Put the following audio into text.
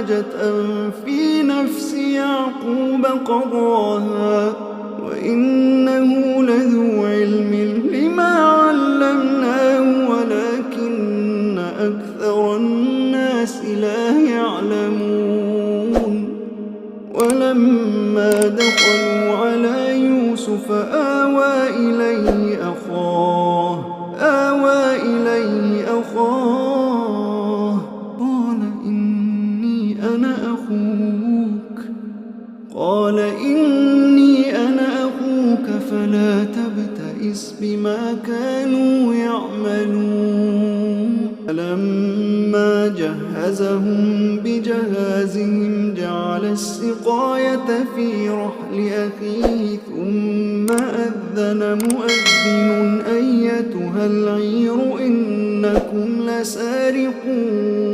حاجة في نفس يعقوب قضاها وإنه لذو علم لما علمناه ولكن أكثر الناس لا يعلمون. ولما دخلوا على يوسف آوى إليه أخاه قال إني أنا أخوك فلا تبتئس بما كانوا يعملون. فلما جهزهم بجهازهم جعل السقاية في رحل أخيه ثم أذن مؤذن أيتها العير إنكم لسارقون.